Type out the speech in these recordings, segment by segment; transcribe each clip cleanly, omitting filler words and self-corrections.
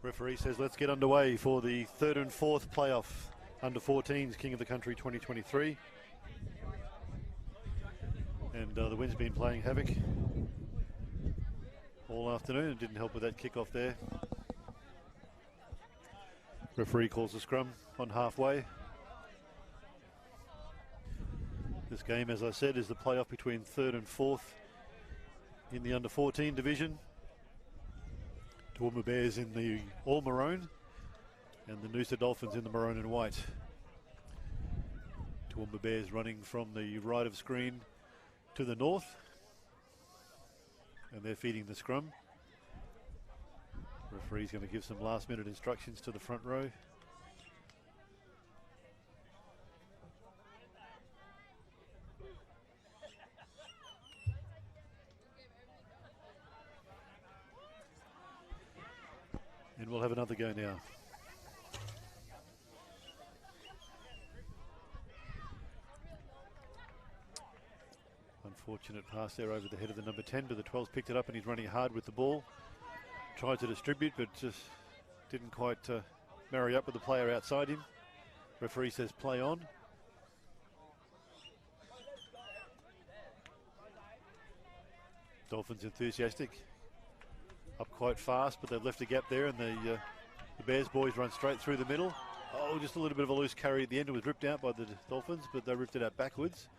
Referee says let's get underway for the third and fourth playoff under 14s King of the Country 2023. And the wind's been playing havoc all afternoon. It didn't help with that kickoff there. Referee calls a scrum on halfway. This game, as I said, is the playoff between third and fourth in the under 14 division. Toowoomba Bears in the all maroon and the Noosa Dolphins in the maroon and white. Toowoomba Bears running from the right of screen to the north, and they're feeding the scrum. Referee's going to give some last minute instructions to the front row. And we'll have another go now. Unfortunate pass there over the head of the number 10, but the 12's picked it up and he's running hard with the ball. Tried to distribute, but just didn't quite marry up with the player outside him. Referee says play on. Dolphins enthusiastic. Up quite fast, but they've left a gap there, and the Bears boys run straight through the middle. Oh, just a little bit of a loose carry at the end. It was ripped out by the Dolphins, but they ripped it out backwards.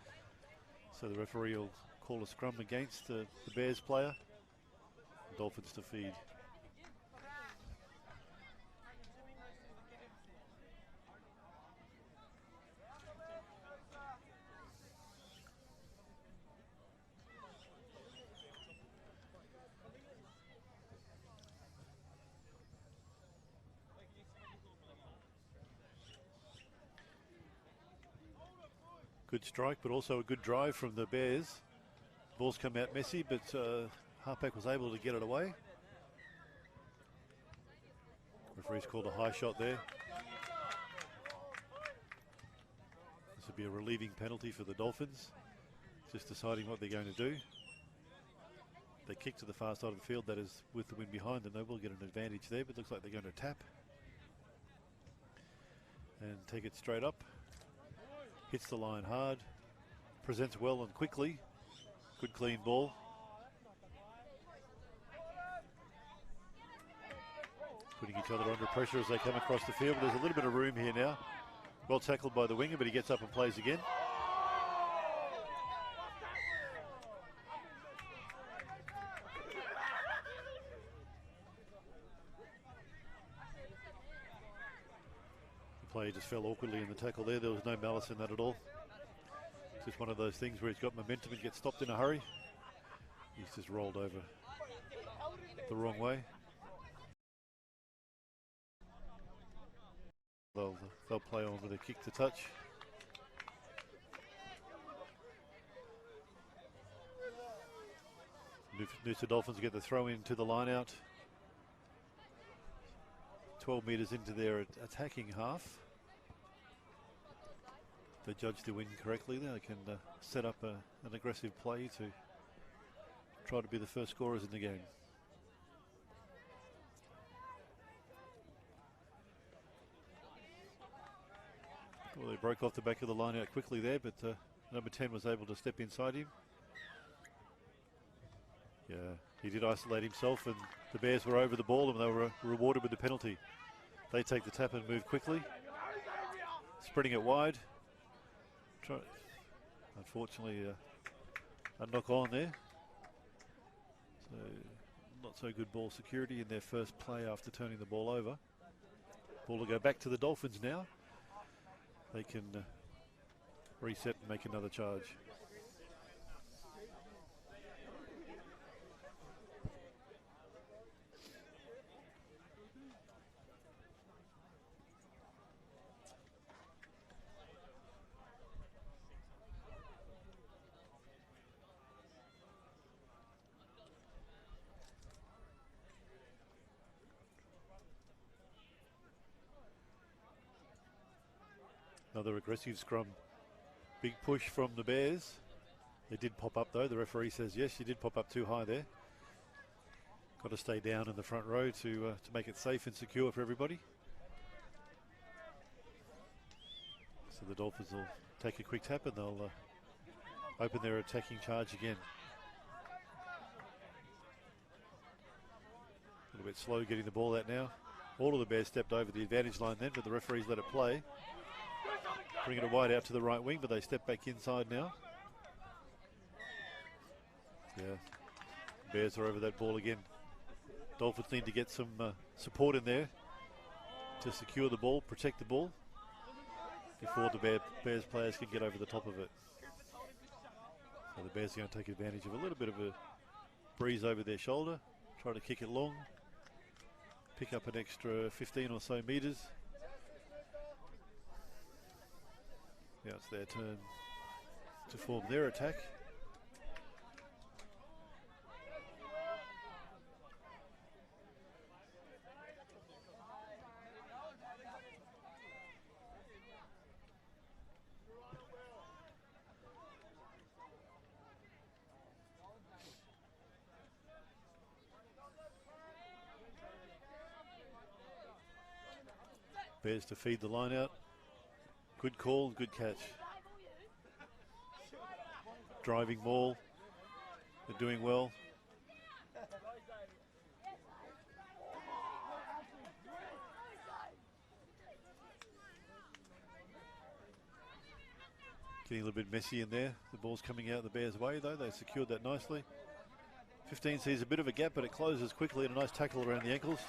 So the referee will call a scrum against the Bears player. The Dolphins to feed. Good strike, but also a good drive from the Bears. Ball's come out messy, but Harpack was able to get it away. Referee's called a high shot there. This would be a relieving penalty for the Dolphins. Just deciding what they're going to do. They kick to the far side of the field, that is with the wind behind them. They will get an advantage there, but looks like they're going to tap. And take it straight up. Hits the line hard, presents well and quickly. Good clean ball. Putting each other under pressure as they come across the field. There's a little bit of room here now. Well tackled by the winger, but he gets up and plays again. Player just fell awkwardly in the tackle there. There was no malice in that at all. It's just one of those things where he's got momentum and gets stopped in a hurry. He's just rolled over the wrong way. They'll play on with a kick to touch. Noosa Dolphins get the throw in to the line out. 12 metres into their attacking half. They judge the win correctly. They can set up an aggressive play to try to be the first scorers in the game. Well, they broke off the back of the line out quickly there, but number 10 was able to step inside him. Yeah, he did isolate himself, and the Bears were over the ball and they were rewarded with the penalty. They take the tap and move quickly. Spreading it wide. Unfortunately, a knock on there. So, not so good ball security in their first play after turning the ball over. Ball will go back to the Dolphins now. They can reset and make another charge. Another aggressive scrum Big push from the Bears. They did pop up though. The referee says yes, you did pop up too high there. Got to stay down in the front row to make it safe and secure for everybody. So the Dolphins will take a quick tap and they'll open their attacking charge again. A little bit slow getting the ball out now. All of the Bears stepped over the advantage line then, but the referees let it play. Bringing it wide out to the right wing, but they step back inside now. Yeah, Bears are over that ball again. Dolphins need to get some support in there to secure the ball, protect the ball, before the Bears players can get over the top of it. So the Bears are going to take advantage of a little bit of a breeze over their shoulder, try to kick it long, pick up an extra 15 or so metres. Now it's their turn to form their attack. Bears to feed the line out. Good call, good catch. Driving ball. They're doing well. Getting a little bit messy in there. The ball's coming out the Bears' way though. They secured that nicely. 15 sees a bit of a gap, but it closes quickly and a nice tackle around the ankles.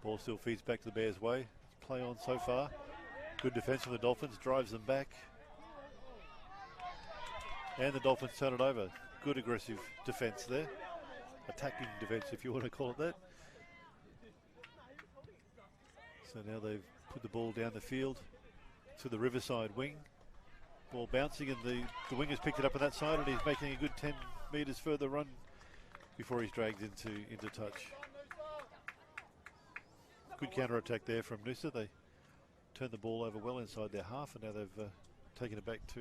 Ball still feeds back to the Bears' way. Play on so far. Good defence from the Dolphins, drives them back. And the Dolphins turn it over. Good aggressive defence there. Attacking defence, if you want to call it that. So now they've put the ball down the field to the Riverside wing. Ball bouncing and the winger's picked it up on that side and he's making a good 10 metres further run before he's dragged into touch. Good counter-attack there from Noosa. They turned the ball over well inside their half and now they've taken it back to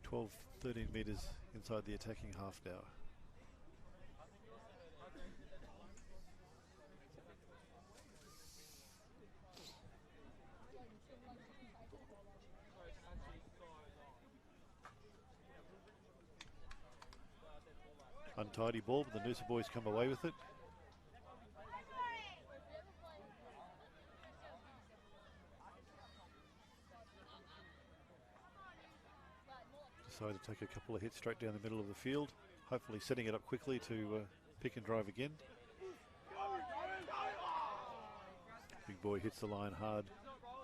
12, 13 metres inside the attacking half now. Untidy ball, but the Noosa boys come away with it. Decided to take a couple of hits straight down the middle of the field, hopefully setting it up quickly to pick and drive again. Big boy hits the line hard,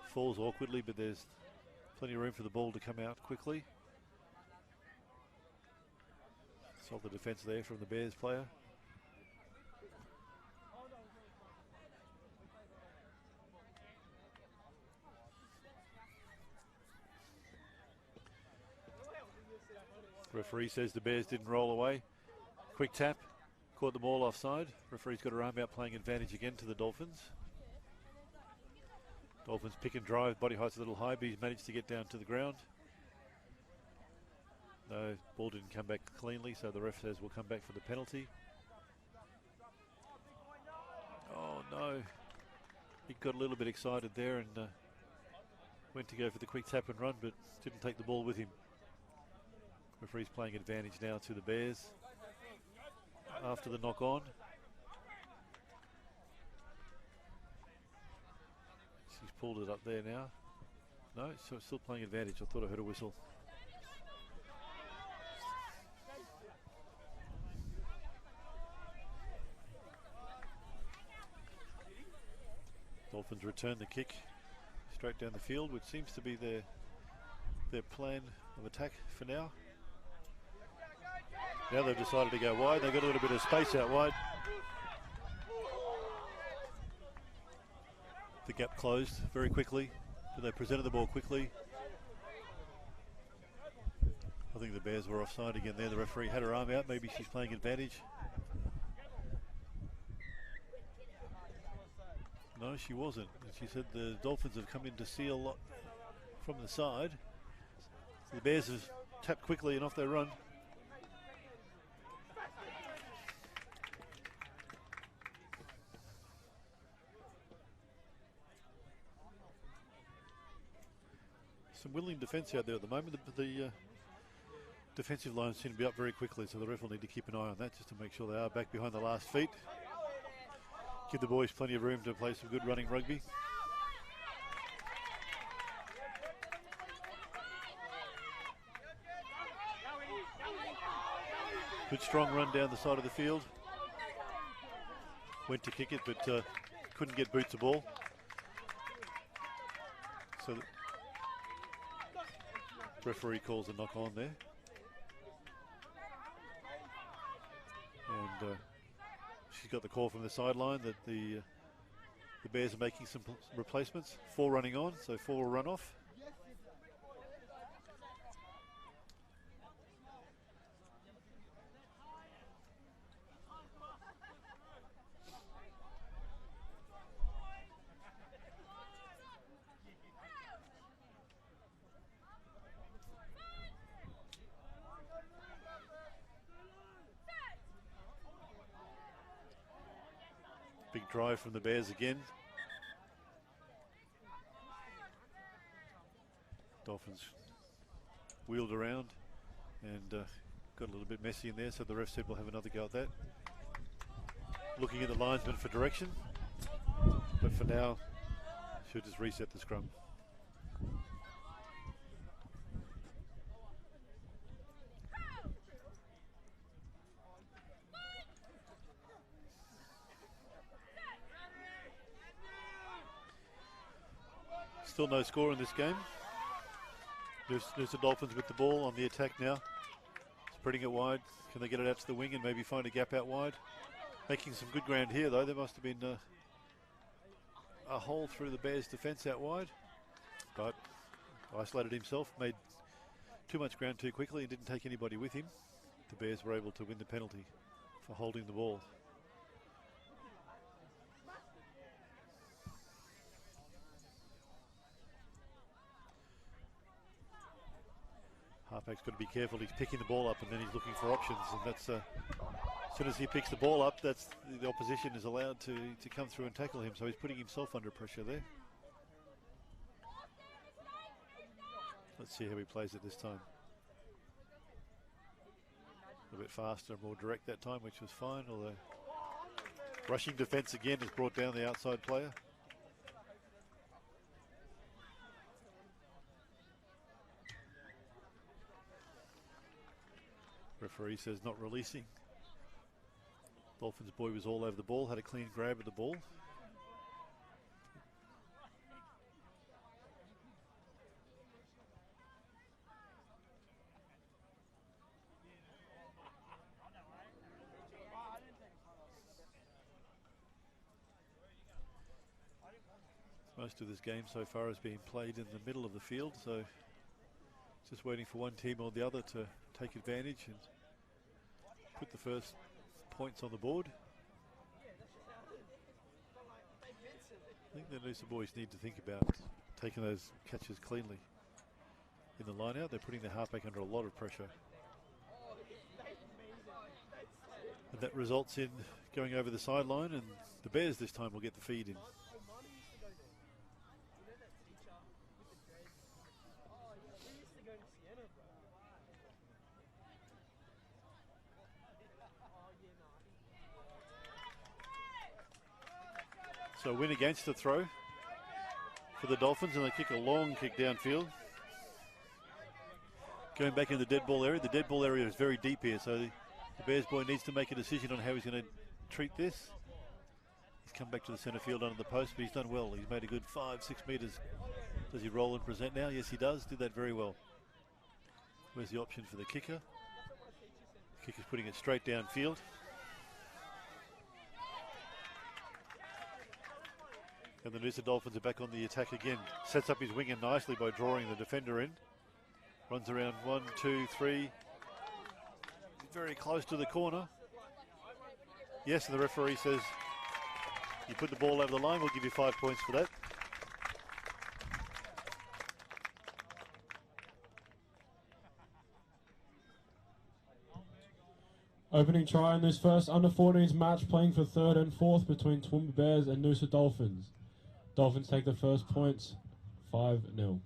falls awkwardly, but there's plenty of room for the ball to come out quickly. Solid defence there from the Bears player. Referee says the Bears didn't roll away. Quick tap, caught them all offside. Referee's got her arm out, playing advantage again to the Dolphins. Dolphins pick and drive, body height's a little high, but he's managed to get down to the ground. No, ball didn't come back cleanly, so the ref says we'll come back for the penalty. Oh no, he got a little bit excited there and went to go for the quick tap and run, but didn't take the ball with him. Referee's playing advantage now to the Bears after the knock on. She's pulled it up there now. No, so still playing advantage. I thought I heard a whistle. Dolphins return the kick straight down the field, which seems to be their plan of attack for now. Now they've decided to go wide. They've got a little bit of space out wide. The gap closed very quickly, but they presented the ball quickly. I think the Bears were offside again there. The referee had her arm out. Maybe she's playing advantage. No, she wasn't. She said the Dolphins have come in to seal from the side. The Bears have tapped quickly and off they run. Some willing defence out there at the moment. The defensive lines seem to be up very quickly, so the ref will need to keep an eye on that just to make sure they are back behind the last feet. Give the boys plenty of room to play some good running rugby. Good strong run down the side of the field. Went to kick it, but couldn't get Boots the ball. So the referee calls a knock on there. And she's got the call from the sideline that the Bears are making some replacements. 4 running on, so 4 will run off. Big drive from the Bears again. Dolphins wheeled around and got a little bit messy in there, so the ref said we'll have another go at that. Looking at the linesman for direction, but for now, she'll just reset the scrum. Still no score in this game. Noosa Dolphins with the ball on the attack now. Spreading it wide. Can they get it out to the wing and maybe find a gap out wide? Making some good ground here though. There must have been a hole through the Bears' defence out wide. But isolated himself, made too much ground too quickly and didn't take anybody with him. The Bears were able to win the penalty for holding the ball. Halfback's got to be careful. He's picking the ball up and then he's looking for options, and that's as soon as he picks the ball up, that's the opposition is allowed to come through and tackle him, so he's putting himself under pressure there. Let's see how he plays it this time. A bit faster, more direct that time, which was fine, although rushing defence again has brought down the outside player. Referee says not releasing. Dolphins boy was all over the ball, had a clean grab of the ball. Most of this game so far has been played in the middle of the field, so just waiting for one team or the other to take advantage and put the first points on the board. I think the Noosa boys need to think about taking those catches cleanly in the line out. They're putting the halfback under a lot of pressure. And that results in going over the sideline, and the Bears this time will get the feed in. So win against the throw for the Dolphins, and they kick a long kick downfield. Going back in the dead ball area. The dead ball area is very deep here, so the Bears boy needs to make a decision on how he's going to treat this. He's come back to the centre field under the post, but he's done well. He's made a good 5-6 metres. Does he roll and present now? Yes, he does. Did that very well. Where's the option for the kicker? The kicker's putting it straight downfield. And the Noosa Dolphins are back on the attack again. Sets up his winger nicely by drawing the defender in. Runs around 1, 2, 3. Very close to the corner. Yes, and the referee says, you put the ball over the line, we'll give you 5 points for that. Opening try in this first under-14s match, playing for third and fourth between Toowoomba Bears and Noosa Dolphins. Dolphins take the first points, 5-0.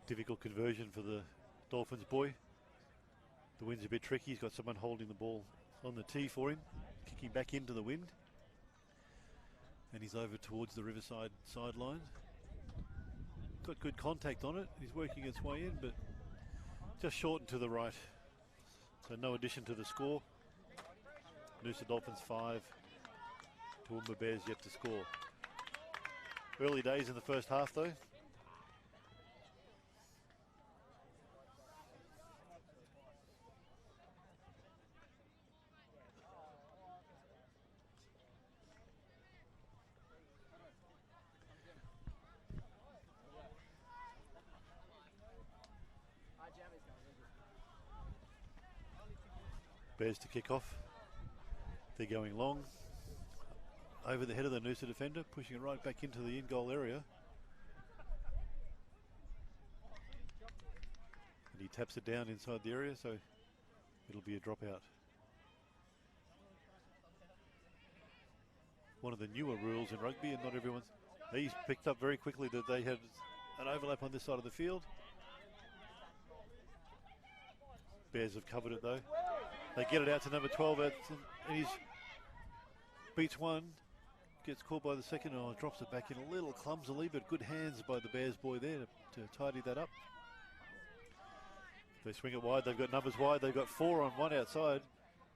Difficult conversion for the Dolphins boy. The wind's a bit tricky. He's got someone holding the ball on the tee for him, kicking back into the wind. And he's over towards the Riverside sideline. Got good contact on it. He's working its way in, but just short and to the right. So no addition to the score. Noosa Dolphins 5, Toowoomba Bears yet to score. Early days in the first half though. Bears to kick off. They're going long. Over the head of the Noosa defender, pushing it right back into the in-goal area. And he taps it down inside the area, so it'll be a dropout. One of the newer rules in rugby, and not everyone's. He's picked up very quickly that they had an overlap on this side of the field. Bears have covered it though. They get it out to number 12, and he's beats one, gets caught by the second, drops it back in a little clumsily, but good hands by the Bears boy there to tidy that up. They swing it wide, they've got numbers wide, they've got 4 on, 1 outside.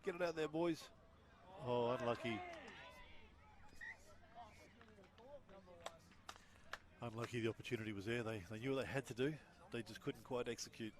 Get it out there, boys. Oh, unlucky. Unlucky the opportunity was there. They knew what they had to do, they just couldn't quite execute.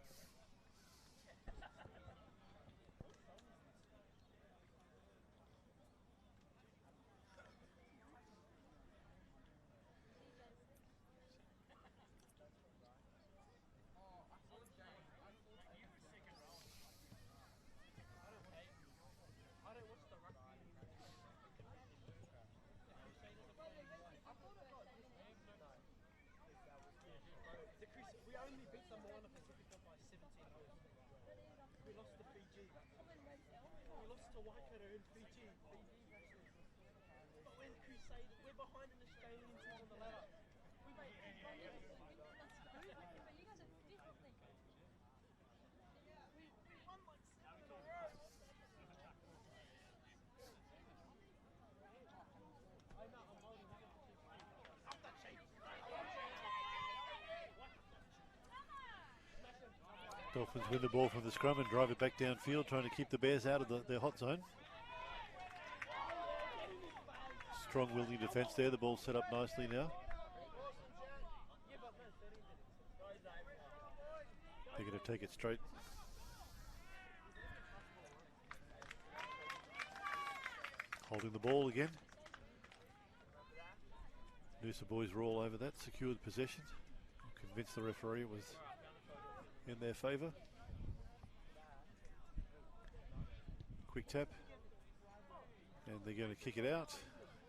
Dolphins win the ball from the scrum and drive it back downfield, trying to keep the Bears out of their hot zone. Strong willing defence there, the ball set up nicely now. They're going to take it straight. Holding the ball again. Noosa boys were all over that, secured possession. Convinced the referee it was in their favour. Quick tap. And they're going to kick it out.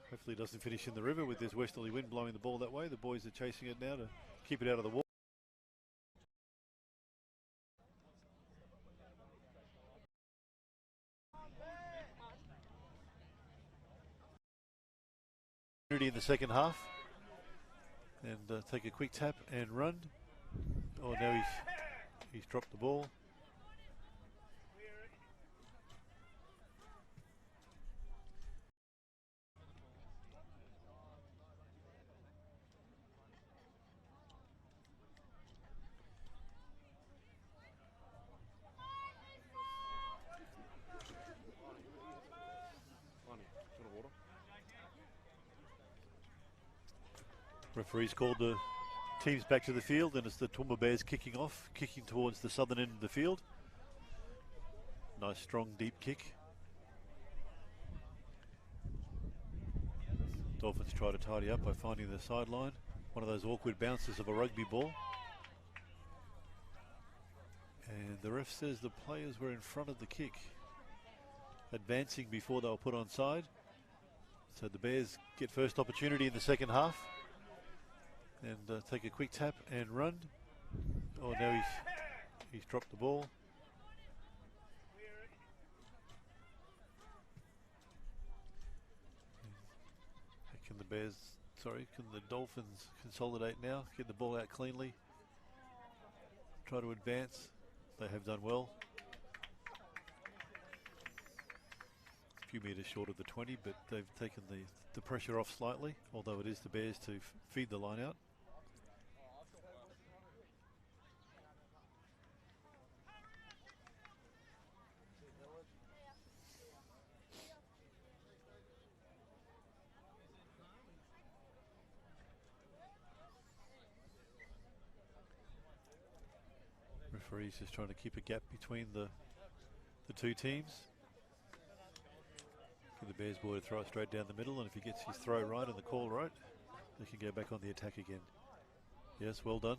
Hopefully it doesn't finish in the river with this westerly wind blowing the ball that way. The boys are chasing it now to keep it out of the water. In the second half. And take a quick tap and run. Oh, now he's dropped the ball. Referees called the teams back to the field, and it's the Toowoomba Bears kicking off, kicking towards the southern end of the field. Nice strong deep kick. Dolphins try to tidy up by finding the sideline. One of those awkward bounces of a rugby ball. And the ref says the players were in front of the kick, advancing before they were put onside. So the Bears get first opportunity in the second half and take a quick tap and run. Oh, now he's dropped the ball. Can the Dolphins consolidate now, get the ball out cleanly, try to advance? They have done well. A few metres short of the 20, but they've taken the pressure off slightly, although it is the Bears to feed the line out. Referee's just trying to keep a gap between the two teams. For the Bears boy to throw it straight down the middle, and if he gets his throw right and the call right, they can go back on the attack again. Yes, well done.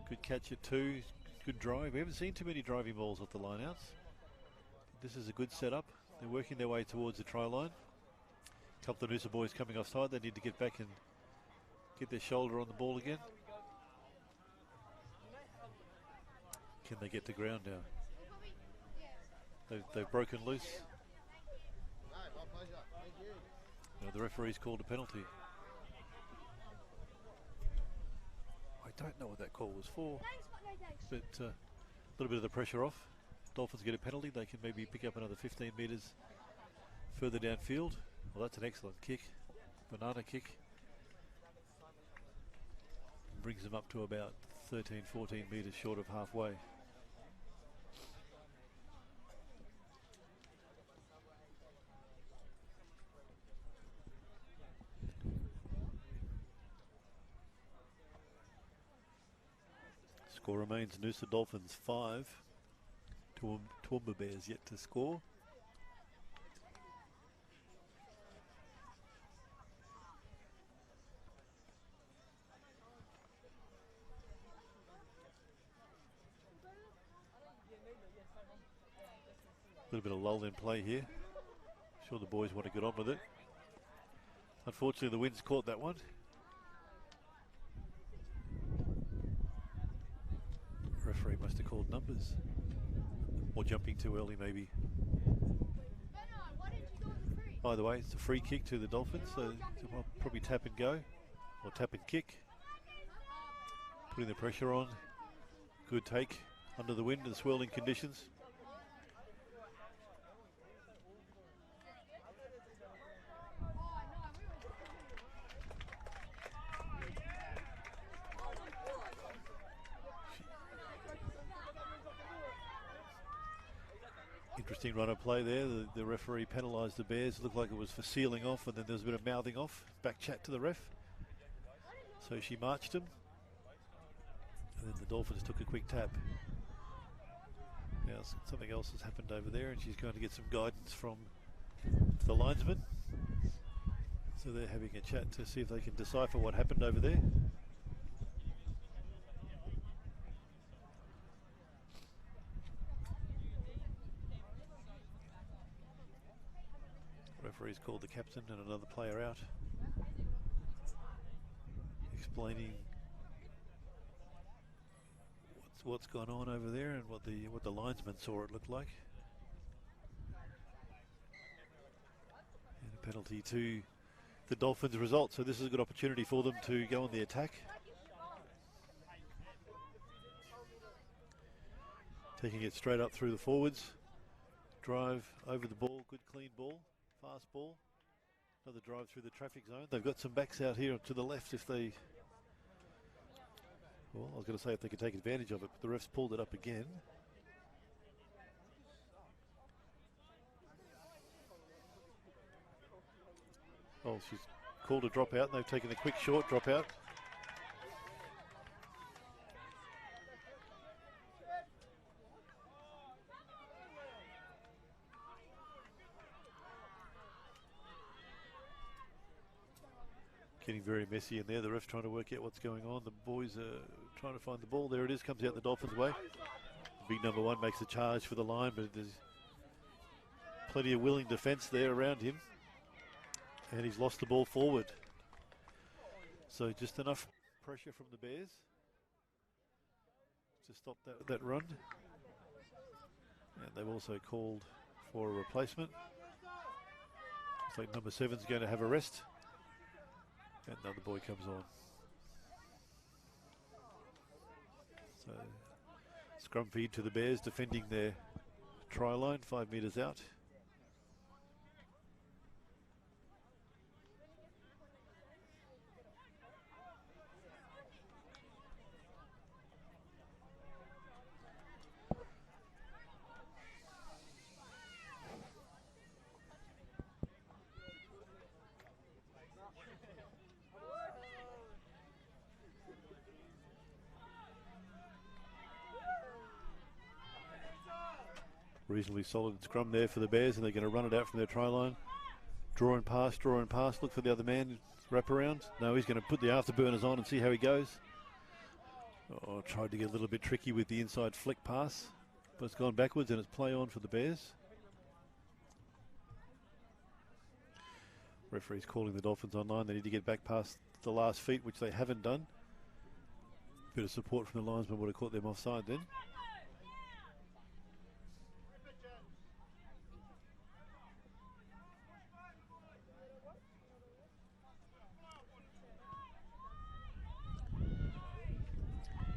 Good catch at 2. Good drive. We haven't seen too many driving balls off the lineouts. This is a good setup. They're working their way towards the try line. A couple of Noosa boys coming offside. They need to get back and get their shoulder on the ball again. Can they get to ground now? They've broken loose. No, the referee's called a penalty. I don't know what that call was for, but a little bit of the pressure off. Dolphins get a penalty. They can maybe pick up another 15 metres further downfield. Well, that's an excellent kick. Banana kick. Brings them up to about 13, 14 metres short of halfway. Score remains Noosa Dolphins 5. Toowoomba Bears yet to score. A little bit of lull in play here. Sure the boys want to get on with it. Unfortunately the wind's caught that one. Referee must have called numbers. Or jumping too early maybe. By the way, it's a free kick to the Dolphins, so they'll probably tap and go. Or tap and kick. Putting the pressure on. Good take under the wind and the swirling conditions. Interesting run of play there. The referee penalised the Bears. It looked like it was for sealing off, and then there was a bit of mouthing off. Back chat to the ref. So she marched him. And then the Dolphins took a quick tap. Now something else has happened over there, and she's going to get some guidance from the linesman. So they're having a chat to see if they can decipher what happened over there. Referee's called the captain and another player out, explaining what's gone on over there and what the linesman saw it looked like. And a penalty to the Dolphins result. So this is a good opportunity for them to go on the attack. Taking it straight up through the forwards. Drive over the ball, good clean ball. Fast ball, another drive through the traffic zone. They've got some backs out here to the left if they, well, I was going to say if they could take advantage of it, but the ref's pulled it up again. Oh, she's called a dropout, and they've taken a quick short dropout. Getting very messy in there. The ref trying to work out what's going on. The boys are trying to find the ball. There it is, comes out the Dolphins' way. Big number 1 makes a charge for the line, but there's plenty of willing defence there around him. And he's lost the ball forward. So just enough pressure from the Bears to stop that run. And they've also called for a replacement. Looks like number 7's going to have a rest. And another boy comes on. So scrum feed to the Bears, defending their try line, 5 metres out. Reasonably solid scrum there for the Bears, and they're going to run it out from their try line. Draw and pass, look for the other man, wrap around. No, he's going to put the afterburners on and see how he goes. Oh, tried to get a little bit tricky with the inside flick pass, but it's gone backwards and it's play on for the Bears. Referee's calling the Dolphins online. They need to get back past the last feet, which they haven't done. Bit of support from the linesman would have caught them offside then.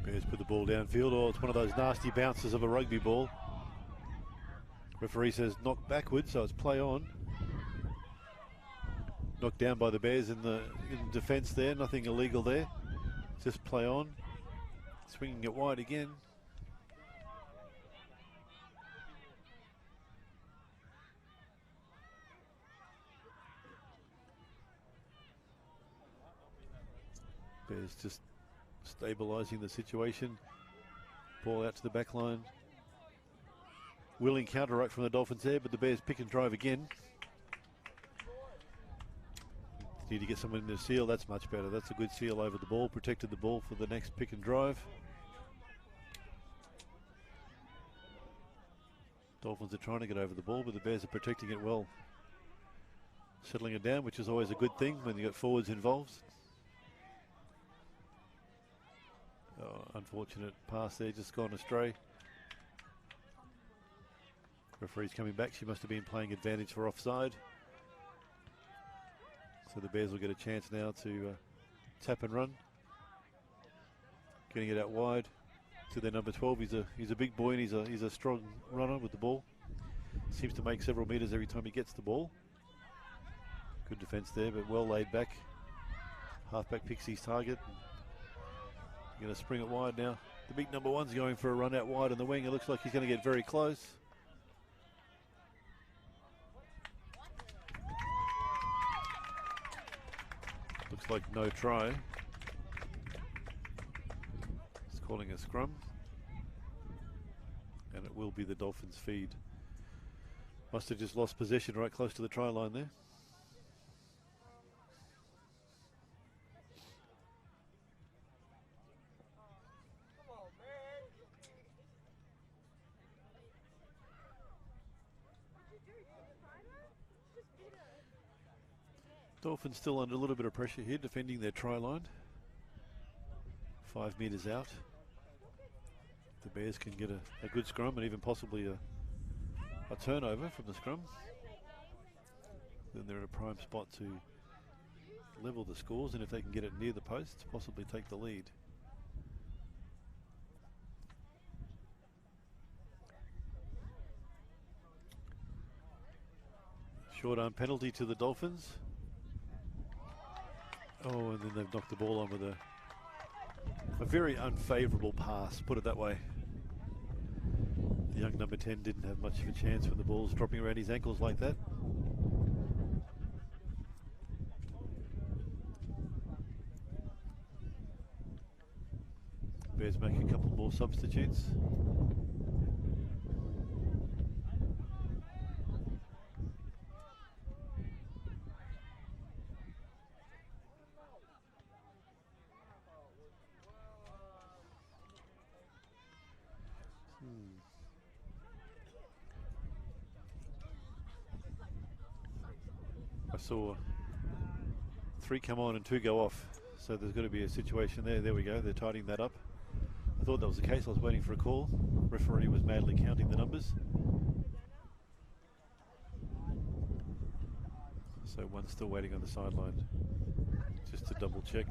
Bears put the ball downfield. Oh, it's one of those nasty bounces of a rugby ball. Referee says knock backwards, so it's play on. Knocked down by the Bears in defence there. Nothing illegal there. Just play on. Swinging it wide again. Bears just stabilising the situation. Ball out to the back line. Willing counter right from the Dolphins there, but the Bears pick and drive again. Need to get someone in the seal. That's much better. That's a good seal over the ball. Protected the ball for the next pick and drive. Dolphins are trying to get over the ball, but the Bears are protecting it well. Settling it down, which is always a good thing when you got forwards involved. Oh, unfortunate pass there, just gone astray. Referee's coming back. She must have been playing advantage for offside. So the Bears will get a chance now to tap and run. Getting it out wide to their number 12. He's a big boy and he's a strong runner with the ball. Seems to make several metres every time he gets the ball. Good defence there, but well laid back. Halfback picks his target. Going to spring it wide now. The big number 1's going for a run out wide on the wing. It looks like he's going to get very close. Looks like no try. He's calling a scrum. And it will be the Dolphins' feed. Must have just lost possession right close to the try line there. Dolphins still under a little bit of pressure here, defending their try line. 5 metres out. The Bears can get a good scrum and even possibly a turnover from the scrum. Then they're in a prime spot to level the scores, and if they can get it near the post, possibly take the lead. Short arm penalty to the Dolphins. Oh, and then they've knocked the ball on with a very unfavourable pass, put it that way. The young number 10 didn't have much of a chance when the ball's dropping around his ankles like that. Bears make a couple more substitutes. I saw 3 come on and 2 go off. So there's got to be a situation there. There we go. They're tidying that up. I thought that was the case. I was waiting for a call. Referee was madly counting the numbers. So one's still waiting on the sideline just to double check.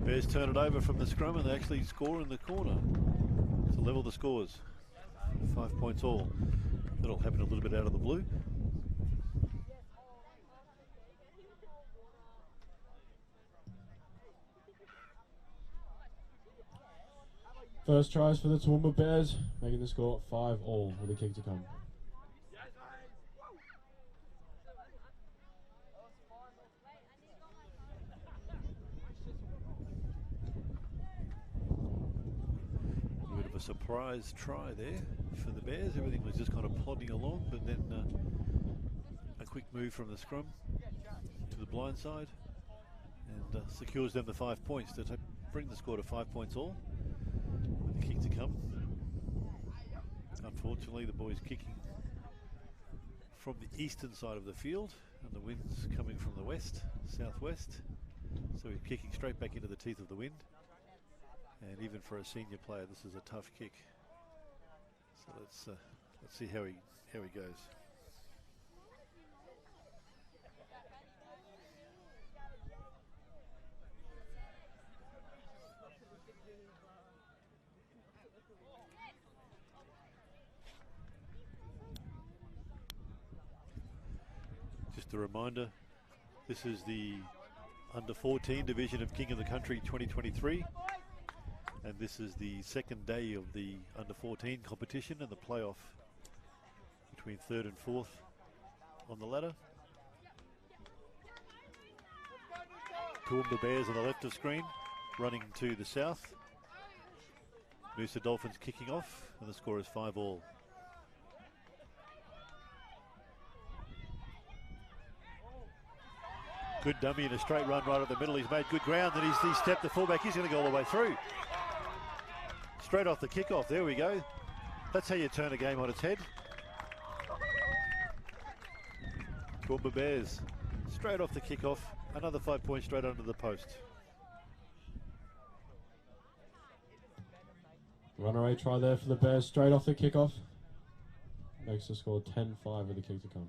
Bears turn it over from the scrum and they actually score in the corner to level the scores. 5 points all. That'll happen a little bit out of the blue. First tries for the Toowoomba Bears, making the score 5-all with a kick to come. A surprise try there for the Bears. Everything was just kind of plodding along, but then a quick move from the scrum to the blind side and secures them the 5 points to bring the score to 5 points all with the kick to come. Unfortunately, the boys kicking from the eastern side of the field and the wind's coming from the west, southwest, so we're kicking straight back into the teeth of the wind. And even for a senior player, this is a tough kick. So let's see how he goes. Just a reminder, this is the under 14 division of King of the Country 2023. And this is the second day of the under 14 competition and the playoff between 3rd and 4th on the ladder. Toowoomba Bears on the left of screen, running to the south. Noosa Dolphins kicking off, and the score is 5-all. Good dummy in a straight run right at the middle. He's made good ground, and he's stepped the fullback. He's going to go all the way through. Straight off the kickoff, there we go. That's how you turn a game on its head. Toowoomba Bears, straight off the kickoff, another 5 points straight under the post. Runaway try there for the Bears, straight off the kickoff. Makes the score 10-5 with the kick to come.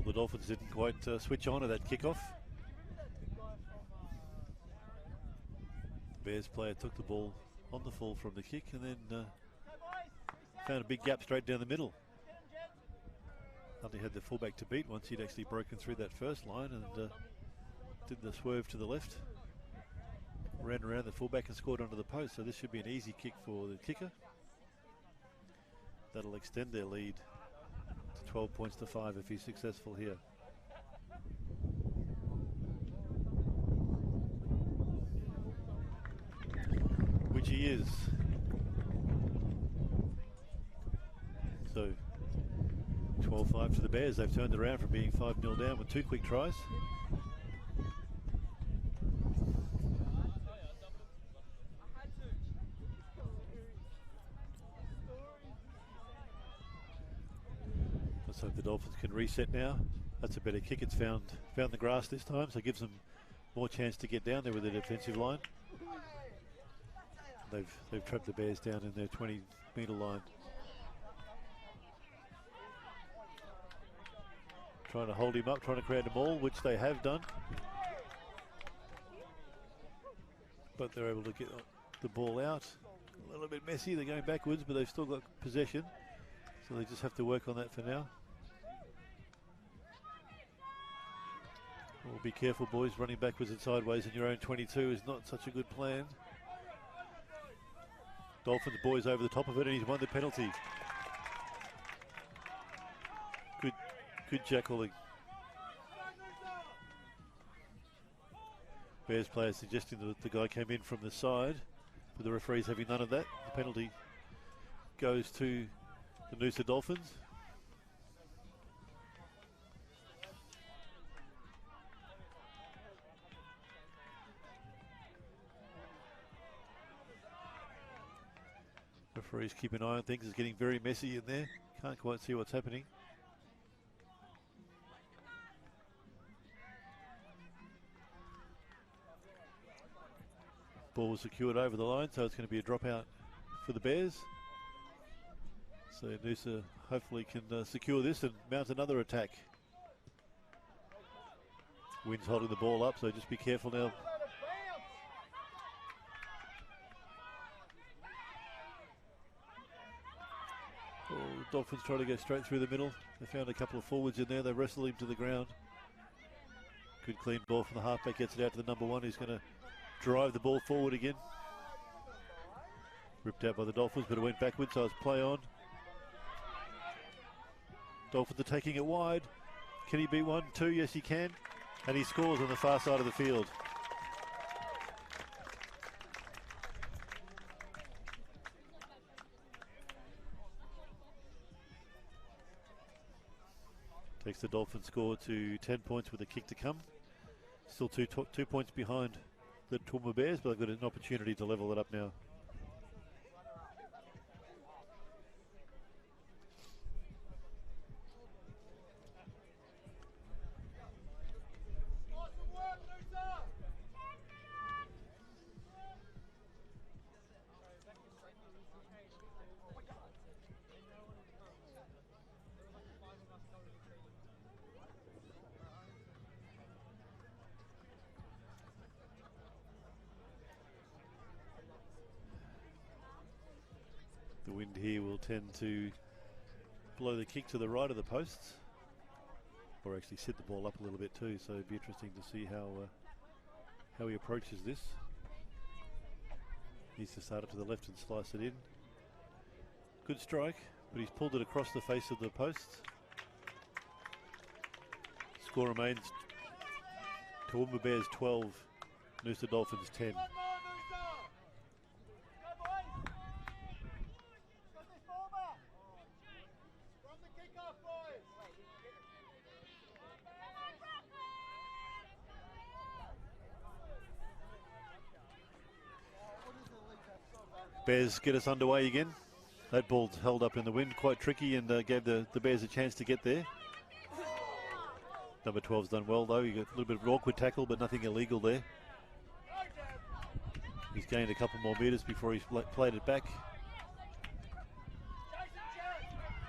The Dolphins didn't quite switch on at that kickoff. The Bears player took the ball on the full from the kick and then found a big gap straight down the middle. Only had the fullback to beat once he'd actually broken through that first line and did the swerve to the left. Ran around the fullback and scored onto the post, so this should be an easy kick for the kicker. That'll extend their lead. 12 points to 5 if he's successful here. Which he is. So 12-5 to the Bears. They've turned around from being 5-0 down with 2 quick tries. So the Dolphins can reset now. That's a better kick. It's found the grass this time, so it gives them more chance to get down there with the defensive line. They've trapped the Bears down in their 20-metre line. Trying to hold him up, trying to create a maul, which they have done. But they're able to get the ball out. A little bit messy, they're going backwards, but they've still got possession. So they just have to work on that for now. Well, be careful, boys. Running backwards and sideways in your own 22 is not such a good plan. Dolphins boys over the top of it, and he's won the penalty. Good jackling. Bears player suggesting that the guy came in from the side, but the referee's having none of that. The penalty goes to the Noosa Dolphins. Referees keep an eye on things. It's getting very messy in there. Can't quite see what's happening. Ball was secured over the line, so it's going to be a dropout for the Bears. So Noosa hopefully can secure this and mount another attack. Wind's holding the ball up, so just be careful now. Oh, Dolphins try to go straight through the middle. They found a couple of forwards in there. They wrestled him to the ground. Good clean ball from the halfback. Gets it out to the number one, who's going to drive the ball forward again. Ripped out by the Dolphins, but it went backwards, so it's play on. Dolphins are taking it wide. Can he beat 1-2? Yes, he can. And he scores on the far side of the field. Takes the Dolphins score to 10 points with a kick to come. Still two points behind the Toowoomba Bears, but they've got an opportunity to level it up now. The wind here will tend to blow the kick to the right of the posts, or actually sit the ball up a little bit too, so it'd be interesting to see how he approaches this. Needs to start it to the left and slice it in. Good strike, but he's pulled it across the face of the posts. Score remains Toowoomba Bears 12, Noosa Dolphins 10. Bears get us underway again. That ball's held up in the wind, quite tricky, and gave the Bears a chance to get there. Number 12's done well though. He got a little bit of an awkward tackle, but nothing illegal there. He's gained a couple more metres before he's played it back.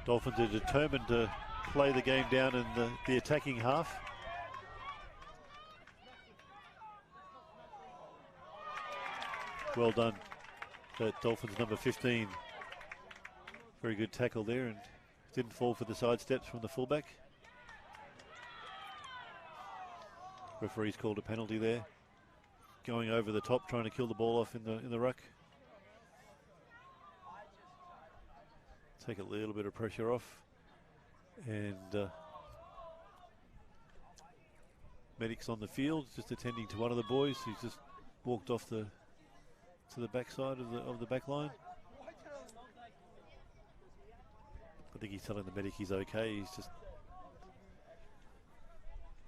Dolphins are determined to play the game down in the attacking half. Well done. That Dolphins number 15. Very good tackle there, and didn't fall for the side steps from the fullback. Referee's called a penalty there. Going over the top, trying to kill the ball off in the ruck. Take a little bit of pressure off. And Medic's on the field, just attending to one of the boys who's just walked off to the backside of the back line. I think he's telling the medic he's okay. He's just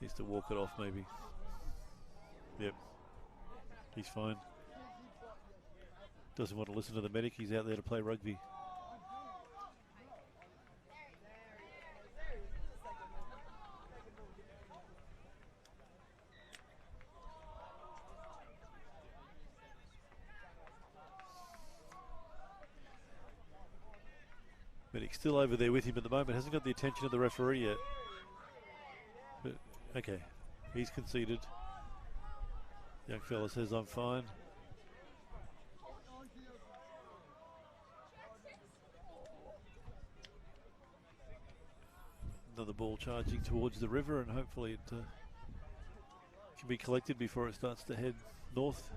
needs to walk it off maybe. Yep, he's fine. Doesn't want to listen to the medic. He's out there to play rugby. Medic's still over there with him at the moment. Hasn't got the attention of the referee yet. But, okay, he's conceded. Young fella says, I'm fine. Another ball charging towards the river, and hopefully it can be collected before it starts to head north.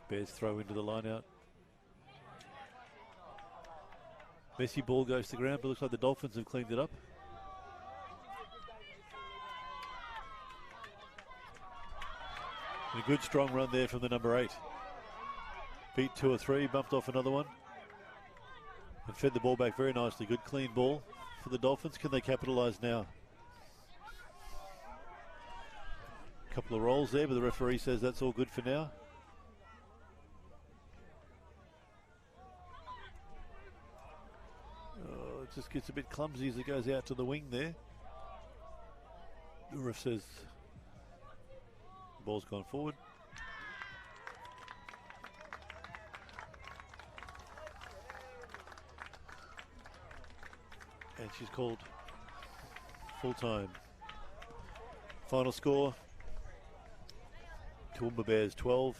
Bears throw into the line out. Messy ball goes to the ground, but looks like the Dolphins have cleaned it up. And a good strong run there from the number 8. Beat 2 or 3, bumped off another one. And fed the ball back very nicely. Good clean ball for the Dolphins. Can they capitalise now? Couple of rolls there, but the referee says that's all good for now. Oh, it just gets a bit clumsy as it goes out to the wing there. The ref says the ball's gone forward. And she's called full time. Final score, Toowoomba Bears 12,